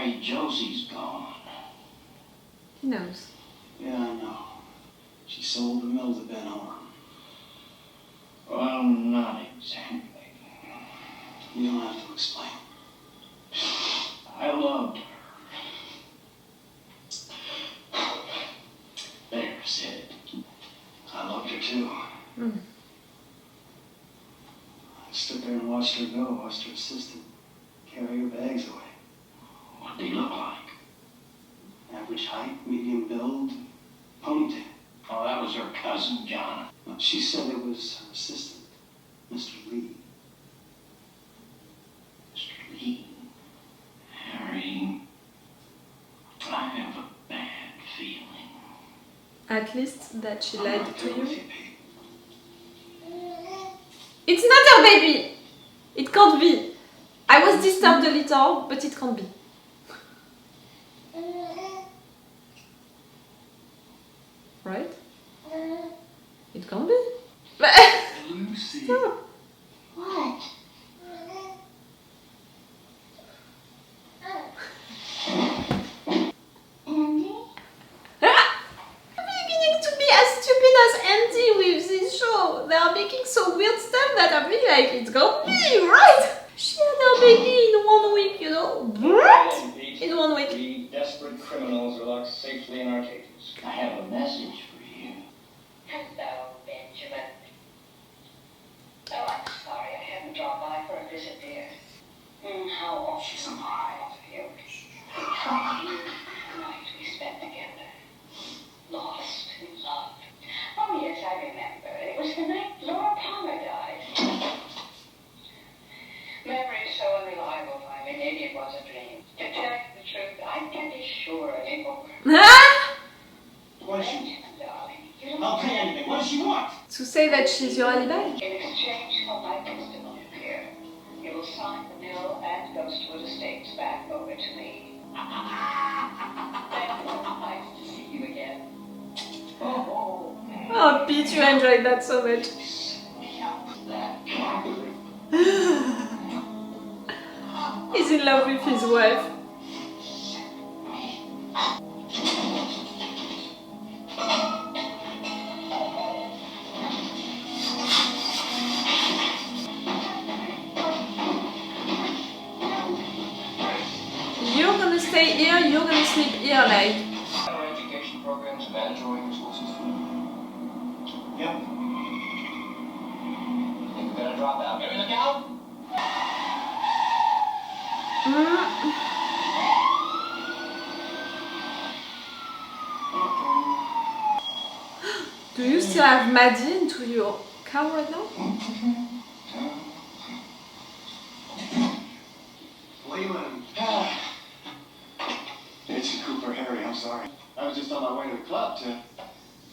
Harry, Josie's gone. He knows. Yeah, I know. She sold the mill to Ben Horn. Well, not exactly. You don't have to explain. I loved her. There's it. I loved her too. Mm. I stood there and watched her go, watched her assistant carry her bags away. What did he look like? Average height, medium build, ponytail. Oh, that was her cousin, John. She said it was her assistant, Mr. Lee. Mr. Lee. Harry, I have a bad feeling. At least that she lied to With you. you, Pete. It's not her baby! It can't be. I was disturbed a little, but it can't be. Right? It can't be. Lucy. Stop. What? Andy? I'm beginning to be as stupid as Andy with this show. They are making so weird stuff that I feel like it can't be, right? She had her baby in 1 week, you know? What? In 1 week. We desperate criminals are locked safely in our cages. I have a message for you. Hello, Benjamin. Oh, I'm sorry I haven't dropped by for a visit, dear. How awful. She's alive. You. The night we spent together. Lost in love. Oh, yes, I remember. It was the night Laura Palmer died. Memory's so unreliable, finally. Maybe it was a dream. To tell you the truth, I can't be sure anymore. What does she Benjamin, darling, you don't I'll pay anything. What does she want? To say that she's your alibi? In exchange for my testimony, dear, you will sign the mill and Ghostwood estates back over to me. Thank you. Nice to see you again. Oh. Oh, Pete, you enjoyed that so much. That coward. He's in love with his wife. You're gonna stay here, you're gonna sleep here, like. Our education programs are mandatory resources for you. Yep. Think we're gonna drop out. Maybe look out! Do you still have Maddie into your car right now? Leland. It's Cooper, Harry, I'm sorry. I was just on my way to the club to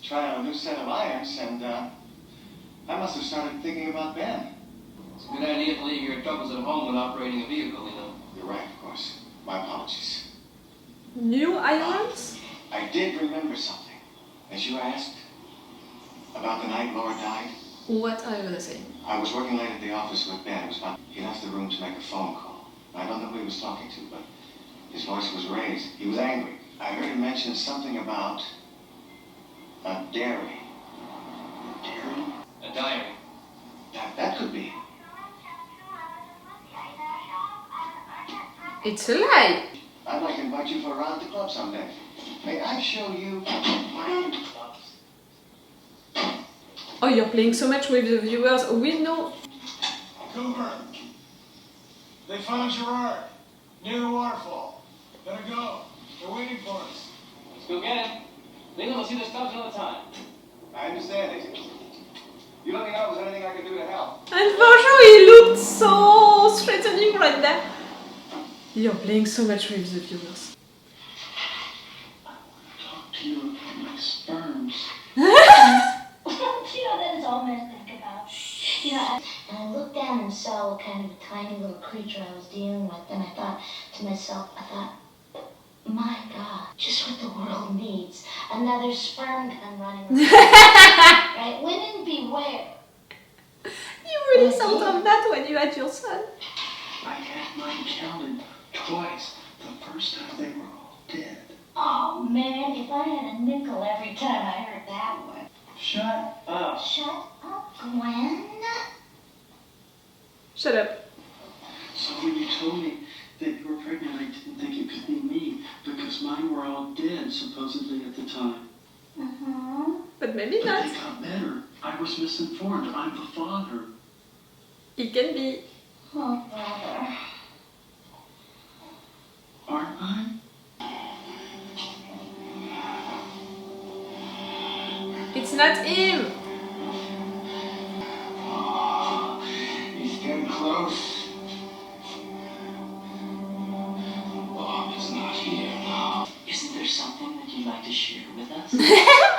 try out a new set of irons, and I must have started thinking about Ben. It's a good idea to leave your troubles at home when operating a vehicle, you know. You're right, of course. My apologies. New irons? I did remember something. As you asked, about the night Laura died. What are you gonna say? I was working late at the office with Ben. It was about, he left the room to make a phone call. I don't know who he was talking to, but his voice was raised. He was angry. I heard him mention something about a dairy. Dairy? A diary. That could be. It's a lie. I'd like to invite you for a round at the club someday. May I show you my clubs? Oh, you're playing so much with the viewers. We know. Cooper, they found Gerard near the waterfall. Better go. They're waiting for us. Let's go get him. Leland will see the stubs another time. I understand it. You let me know if there's anything I can do to help. And for sure, he looked so threatening right there. You're playing so much with the viewers. I want to talk to you about my sperms. You know, that is all men think about. You know, I looked down and saw what kind of a tiny little creature I was dealing with, and I thought to myself, my God, just what the world needs. Another sperm come running around. Right? Women beware. You really thought of that when you had your son. I had mine counted twice. The first time they were all dead. Oh, man, if I had a nickel every time I heard that one. Shut up. Shut up, Gwen. Shut up. So when you told me that you were pregnant, I didn't think it could be me because mine were all dead, supposedly at the time. But maybe But not. they got better. I was misinformed. I'm the father. It can be. Oh, brother. Aren't I? It's not him. Oh, he's getting close. Bob is not here now. Isn't there something that you'd like to share with us?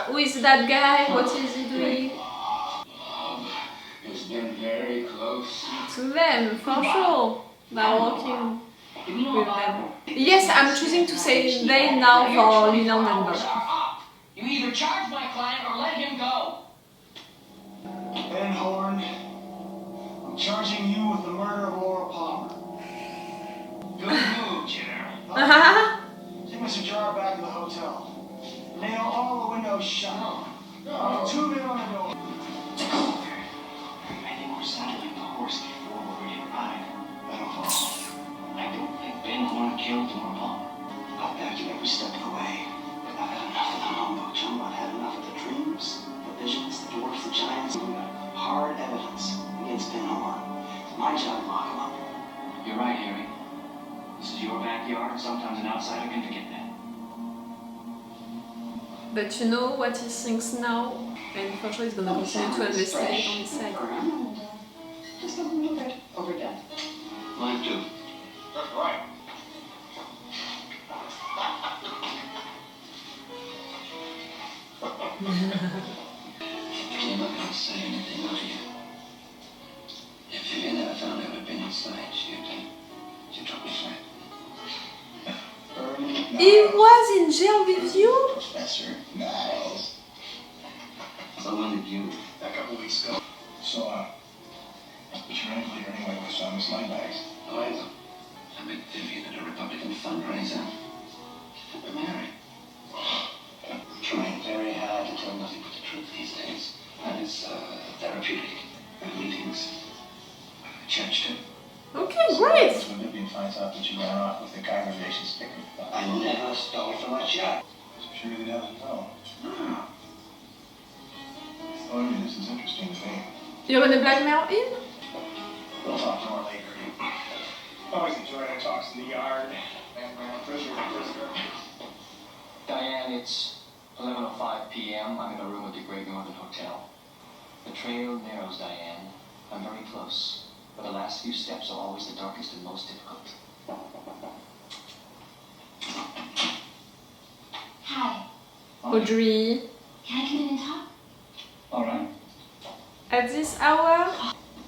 Who is that guy? What is he doing? Bob has been very close. To them, for sure. They're working with them. Yes, I'm choosing to say they now for Leland and Bob. You either charge my client or let him go. Ben Horn, I'm charging you with the murder of Laura Palmer. Good move, General. Take Mr. Jar back to the hotel. Nail all the windows shut. Two men on the door. I think we're saddling the horse before we're ready to ride. I don't think Ben Horn killed Laura Palmer. I'll back you every step of the way. But I've had enough of the humbug, John. I've had enough of the dreams, the visions, the dwarfs, the giants. Hard evidence against Ben Horn. It's my job to lock him up. You're right, Harry. This is your backyard. Sometimes an outsider can forget that. But you know what he thinks now? And for sure he's gonna continue to investigate on his side. Just a little bit overdone. Mine too. That's right. You're not going to say anything, are you? If Vivian never found out I'd been inside, she'd drop me flat. He was in jail with you? Professor Niles. So when did you? A couple weeks ago. So, but you're in here anyway with Miss Lightbags. Oh, I met Vivian at a Republican fundraiser. We're married. I'm trying very hard to tell nothing but the truth these days. That is therapeutic. Meetings. Church too. Okay, great. So when Vivian finds out that you ran off with the guy in relation speaking. I never stole from a church. She really doesn't know. No. Well, I mean, this is interesting to me. You're gonna blackmail him? We'll talk more later. Always enjoy our talks in the yard. Prisoner. Diane, it's 11:05 p.m. I'm in a room at the Great Northern Hotel. The trail narrows, Diane. I'm very close. But the last few steps are always the darkest and most difficult. Hi. Audrey. Can I come in and talk? All right. At this hour?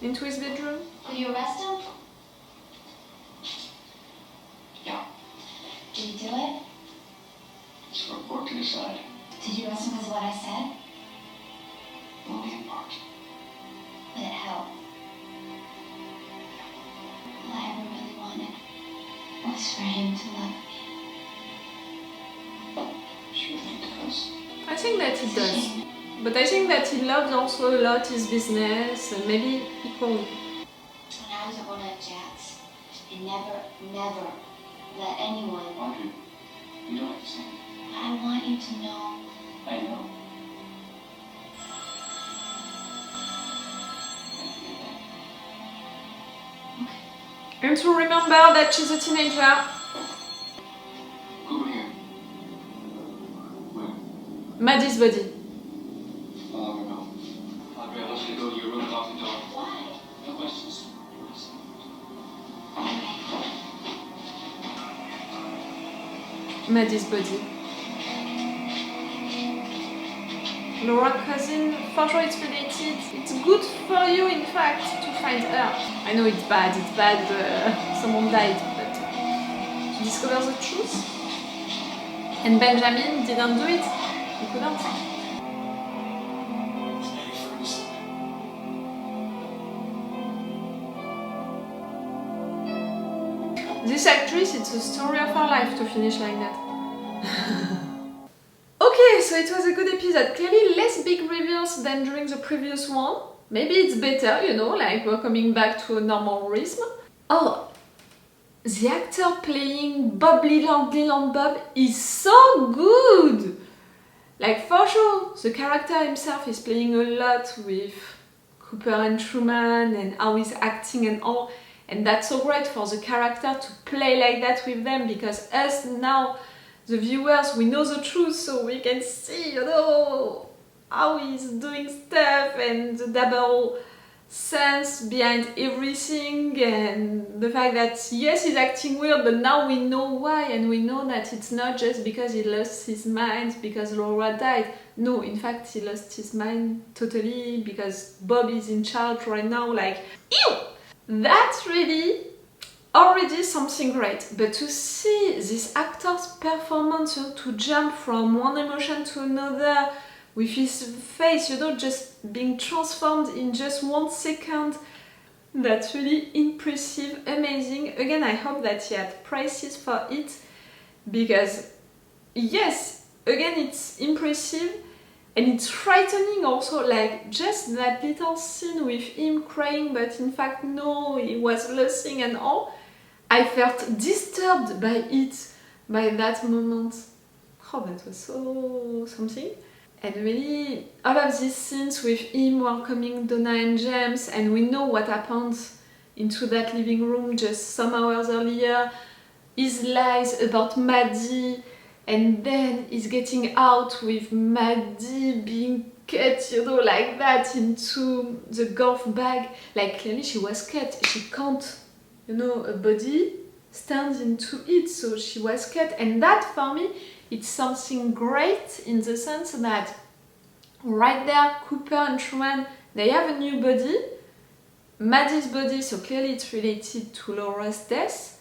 Into his bedroom? Did you arrest him? Yeah. Did you do it? It's for a court to decide. Did you arrest him because of what I said? Only in part. Would it help? All I ever really wanted was for him to love me. Sure he does. I think that he does. But I think that he loves also a lot his business and maybe equally. When I was at one of Jack's, he never let anyone. Audrey, you don't have to say it. I want you to know. I know. I forget that. And to remember that she's a teenager. Over here. Where? Maddie's body. I'll never know. Audrey, I want you to go to your room and lock the door. Why? No questions. Maddie's body. Laura cousin, for sure it's related. It's good for you, in fact, to find her. I know it's bad, someone died, but to discover the truth. And Benjamin didn't do it. He couldn't. This actress, it's a story of her life to finish like that. Okay, so it was a good episode. Clearly less big reveals than during the previous one. Maybe it's better, you know, like we're coming back to a normal rhythm. Oh, the actor playing Bob Leland, Leland Bob, is so good! Like, for sure, the character himself is playing a lot with Cooper and Truman and how he's acting and all. And that's so great for the character to play like that with them, because us now, the viewers, we know the truth, so we can see, you know, how he's doing stuff and the double sense behind everything, and the fact that yes, he's acting weird, but now we know why, and we know that it's not just because he lost his mind because Laura died. No, in fact, he lost his mind totally because Bob is in charge right now. Like, ew! That's really already something great. But to see this actor's performance, you know, to jump from one emotion to another with his face, you know, just being transformed in just 1 second, that's really impressive, amazing. Again, I hope that he had prizes for it, because yes, again, it's impressive and it's frightening also, like just that little scene with him crying, but in fact no, he was losing and all. I felt disturbed by it, by that moment. Oh, that was so something. And really, all of these scenes with him welcoming Donna and James, and we know what happened into that living room just some hours earlier, his lies about Maddie, and then he's getting out with Maddie being cut, you know, like that into the golf bag. Like, clearly she was cut, she can't, you know, a body stands into it, so she was cut. And that, for me, it's something great in the sense that right there, Cooper and Truman, they have a new body, Maddie's body, so clearly it's related to Laura's death.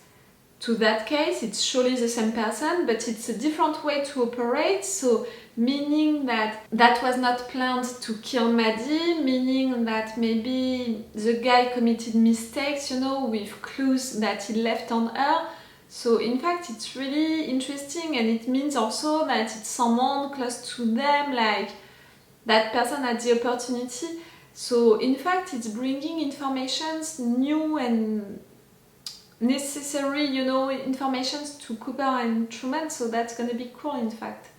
To that case, it's surely the same person, but it's a different way to operate, so meaning that that was not planned to kill Maddie, meaning that maybe the guy committed mistakes, you know, with clues that he left on her. So in fact, it's really interesting, and it means also that it's someone close to them, like that person had the opportunity. So in fact, it's bringing informations new and necessary, you know, informations to Cooper and Truman, so that's gonna be cool, in fact,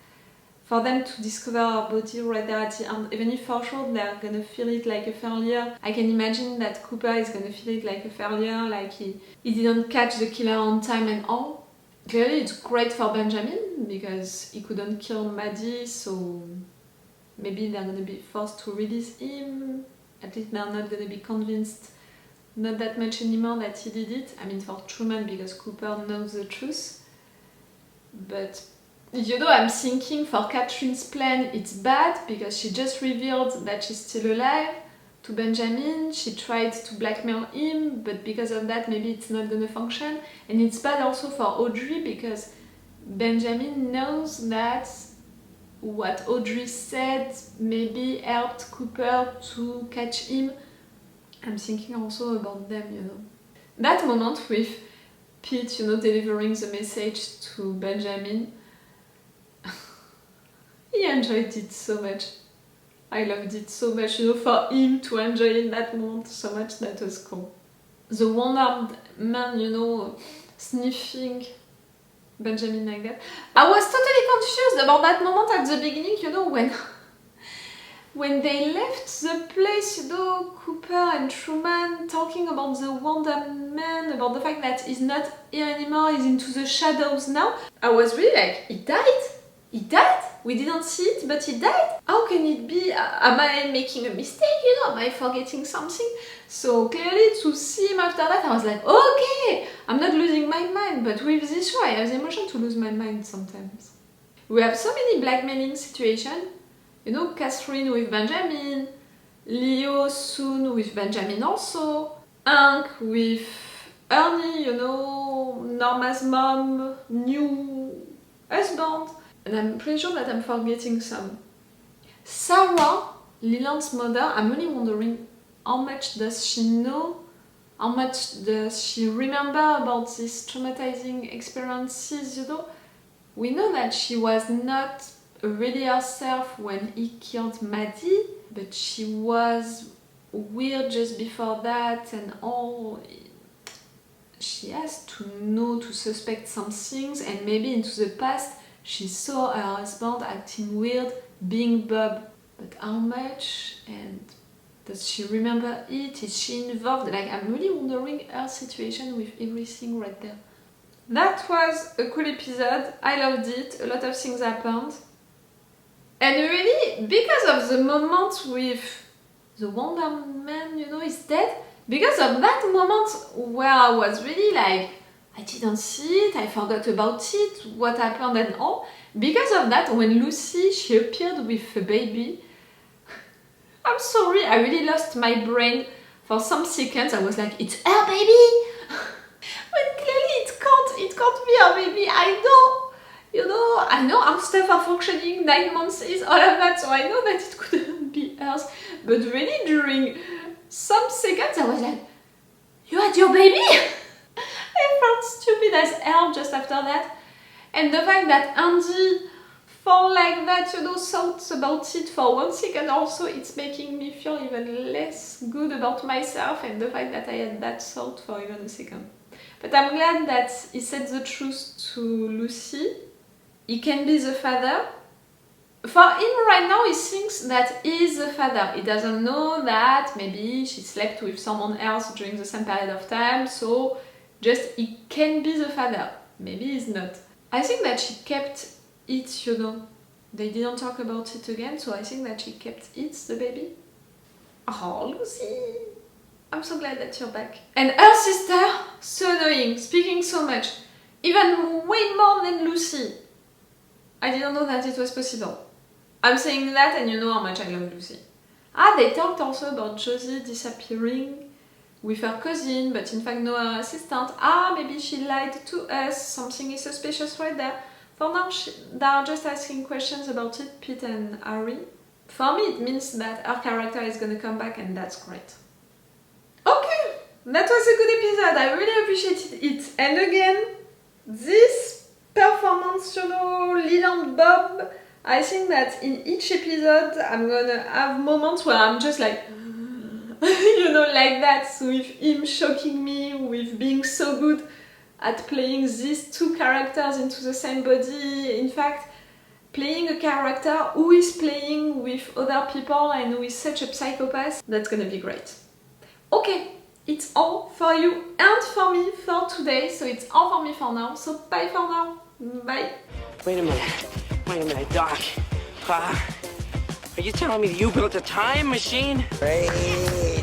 for them to discover our body right there at the end. Even if for sure they're gonna feel it like a failure, I can imagine that Cooper is gonna feel it like a failure, like he didn't catch the killer on time and all. Clearly it's great for Benjamin, because he couldn't kill Maddie, so maybe they're gonna be forced to release him. At least they're not gonna be convinced not that much anymore that he did it. I mean, for Truman, because Cooper knows the truth. But, you know, I'm thinking for Catherine's plan, it's bad, because she just revealed that she's still alive to Benjamin. She tried to blackmail him, but because of that, maybe it's not gonna function. And it's bad also for Audrey, because Benjamin knows that what Audrey said maybe helped Cooper to catch him. I'm thinking also about them, you know. That moment with Pete, you know, delivering the message to Benjamin, he enjoyed it so much. I loved it so much, you know, for him to enjoy in that moment so much. That was cool. The one-armed man, you know, sniffing Benjamin like that. I was totally confused about that moment at the beginning, you know, when they left the place, you know, Cooper and Truman talking about the Wonder Man, about the fact that he's not here anymore, he's into the shadows now. I was really like, he died? He died? We didn't see it, but he died? How can it be? Am I making a mistake, you know? Am I forgetting something? So clearly to see him after that, I was like, okay, I'm not losing my mind, but with this show I have the emotion to lose my mind sometimes. We have so many blackmailing situations. You know, Catherine with Benjamin, Leo soon with Benjamin also, Hank with Ernie, you know, Norma's mom, new husband, and I'm pretty sure that I'm forgetting some. Sarah, Leland's mother, I'm really wondering how much does she know how much does she remember about these traumatizing experiences, you know? We know that she was not really herself when he killed Maddie, but she was weird just before that and all. She has to know, to suspect some things, and maybe into the past she saw her husband acting weird, being Bob. But how much, and does she remember it? Is she involved? Like, I'm really wondering her situation with everything right there. That was a cool episode. I loved it. A lot of things happened. And really, because of the moment with the Wonder Man, you know, is dead, because of that moment where I was really like, I didn't see it, I forgot about it, what happened and all, because of that, when Lucy, she appeared with a baby, I'm sorry, I really lost my brain for some seconds. I was like, it's her baby! But clearly it can't be her baby, I know! You know, I know how stuff are functioning, 9 months is all of that, so I know that it couldn't be hers. But really, during some seconds, I was like, you had your baby? I felt stupid as hell just after that. And the fact that Andy felt like that, you know, thought about it for 1 second also, it's making me feel even less good about myself, and the fact that I had that thought for even a second. But I'm glad that he said the truth to Lucy. He can be the father. For him right now, he thinks that he is the father. He doesn't know that maybe she slept with someone else during the same period of time, so just he can be the father. Maybe he's not. I think that she kept it, you know. They didn't talk about it again, so I think that she kept it, the baby. Oh, Lucy! I'm so glad that you're back. And her sister, so annoying, speaking so much. Even way more than Lucy. I didn't know that it was possible. I'm saying that and you know how much I love Lucy. They talked also about Josie disappearing with her cousin, but in fact no her assistant. Maybe she lied to us, something is suspicious right there. For now, they are just asking questions about it, Pete and Harry. For me, it means that her character is gonna come back, and that's great. Okay, that was a good episode, I really appreciated it. And again, this performance, you know, Leland Bob, I think that in each episode I'm gonna have moments where I'm just like, you know, like that, with him shocking me, with being so good at playing these two characters into the same body. In fact, playing a character who is playing with other people and who is such a psychopath, that's gonna be great. Okay, it's all for you and for me for today, so it's all for me for now, so bye for now, bye. Wait a minute, Doc. Are you telling me that you built a time machine? Great.